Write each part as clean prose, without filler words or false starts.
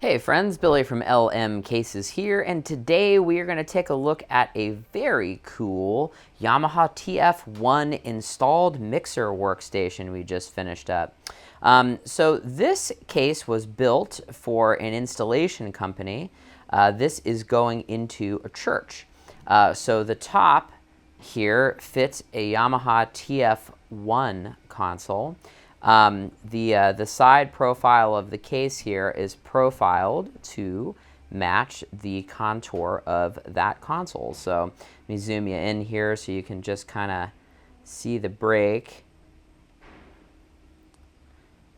Hey friends, Billy from LM Cases here, and today we are going to take a look at a very cool Yamaha TF1 installed mixer workstation we just finished up. So this case was built for an installation company. This is going into a church. So the top here fits a Yamaha TF1 console. The side profile of the case here is profiled to match the contour of that console. So let me zoom you in here so you can just kind of see the break.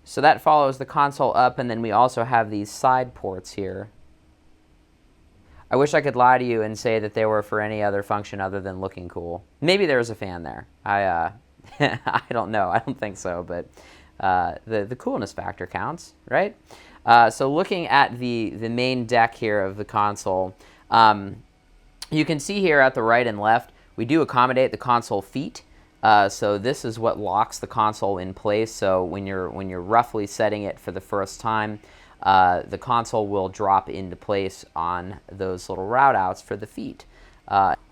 So that follows the console up, and then we also have these side ports here. I wish I could lie to you and say that they were for any other function other than looking cool. Maybe there was a fan there. I don't know. I don't think so, but the coolness factor counts, right? So looking at the main deck here of the console, you can see here at the right and left, we do accommodate the console feet. So this is what locks the console in place. So when you're roughly setting it for the first time, the console will drop into place on those little route outs for the feet.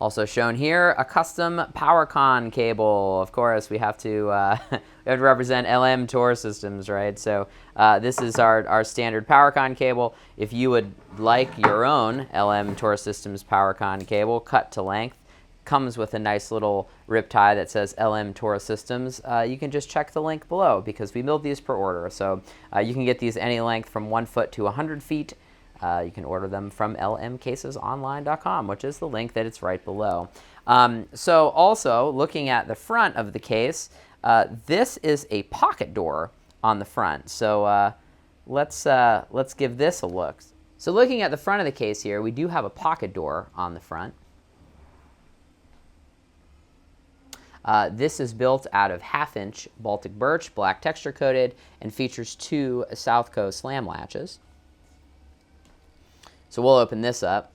Also shown here, a custom Powercon cable. Of course, we have to represent LM Tour Systems, right? So this is our standard Powercon cable. If you would like your own LM Tour Systems Powercon cable, cut to length, comes with a nice little rip tie that says LM Tour Systems. You can just check the link below because we build these per order. So you can get these any length from 1 foot to 100 feet. You can order them from lmcasesonline.com, which is the link that it's right below. So also, looking at the front of the case, this is a pocket door on the front. So let's give this a look. So looking at the front of the case here, we do have a pocket door on the front. This is built out of 1/2-inch Baltic Birch, black texture coated, and features 2 Southco slam latches. So we'll open this up.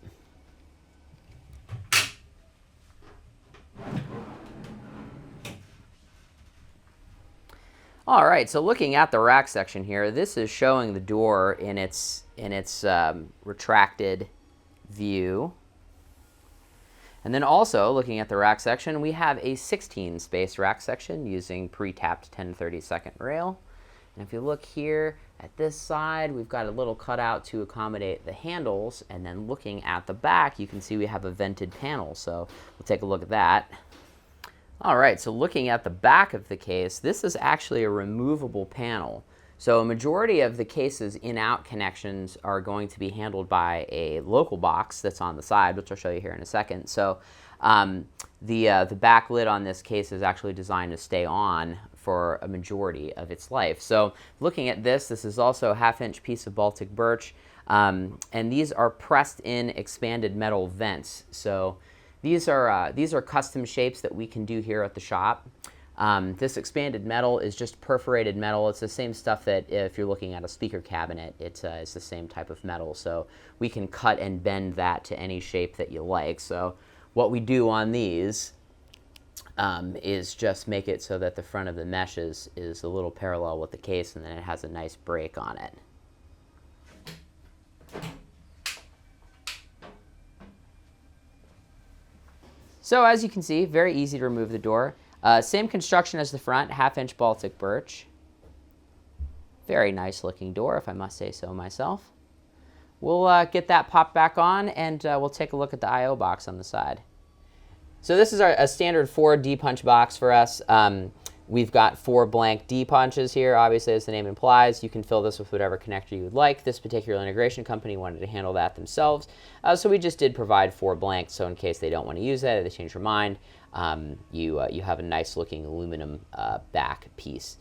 All right, so looking at the rack section here, this is showing the door in its retracted view. And then also, looking at the rack section, we have a 16-space rack section using pre-tapped 10/32 rail. And if you look here at this side, we've got a little cutout to accommodate the handles. And then looking at the back, you can see we have a vented panel. So we'll take a look at that. All right, so looking at the back of the case, this is actually a removable panel. So a majority of the case's in-out connections are going to be handled by a local box that's on the side, which I'll show you here in a second. So the back lid on this case is actually designed to stay on for a majority of its life. So looking at this is also a 1/2-inch piece of Baltic Birch, and these are pressed in expanded metal vents. So these are custom shapes that we can do here at the shop. This expanded metal is just perforated metal. It's the same stuff that if you're looking at a speaker cabinet, it's the same type of metal. So we can cut and bend that to any shape that you like. So what we do on these is just make it so that the front of the mesh is a little parallel with the case, and then it has a nice break on it. So as you can see, very easy to remove the door. Same construction as the front, 1/2-inch Baltic Birch. Very nice looking door, if I must say so myself. We'll get that popped back on, and we'll take a look at the I/O box on the side. So this is a standard 4 D-punch box for us. We've got 4 blank D-punches here. Obviously, as the name implies, you can fill this with whatever connector you would like. This particular integration company wanted to handle that themselves. So we just did provide 4 blanks, so in case they don't want to use that or they change their mind, you have a nice looking aluminum back piece.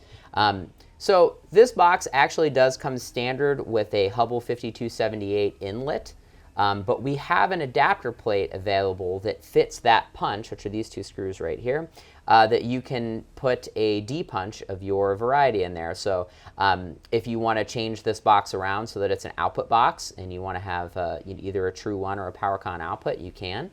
So this box actually does come standard with a Hubbell 5278 inlet. But we have an adapter plate available that fits that punch, which are these 2 screws right here, that you can put a D-punch of your variety in there. So if you want to change this box around so that it's an output box and you want to have either a True 1 or a Powercon output, you can.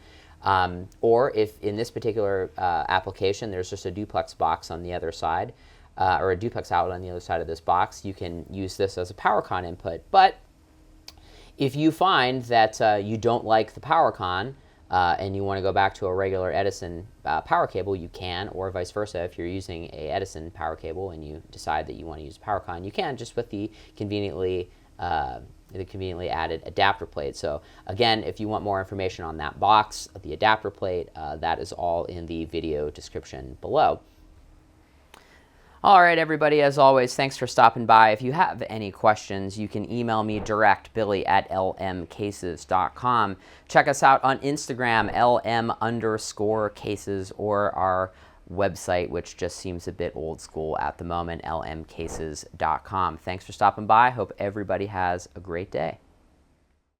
Or if in this particular application there's just a duplex box on the other side, or a duplex outlet on the other side of this box, you can use this as a Powercon input. But If you find that you don't like the Powercon and you want to go back to a regular Edison power cable, you can, or vice versa. If you're using a Edison power cable and you decide that you want to use Powercon, you can, just with the conveniently added adapter plate. So again, if you want more information on that box, the adapter plate, that is all in the video description below. All right, everybody, as always, thanks for stopping by. If you have any questions, you can email me direct, billy@lmcases.com. Check us out on Instagram, LM_cases, or our website, which just seems a bit old school at the moment, lmcases.com. Thanks for stopping by. Hope everybody has a great day.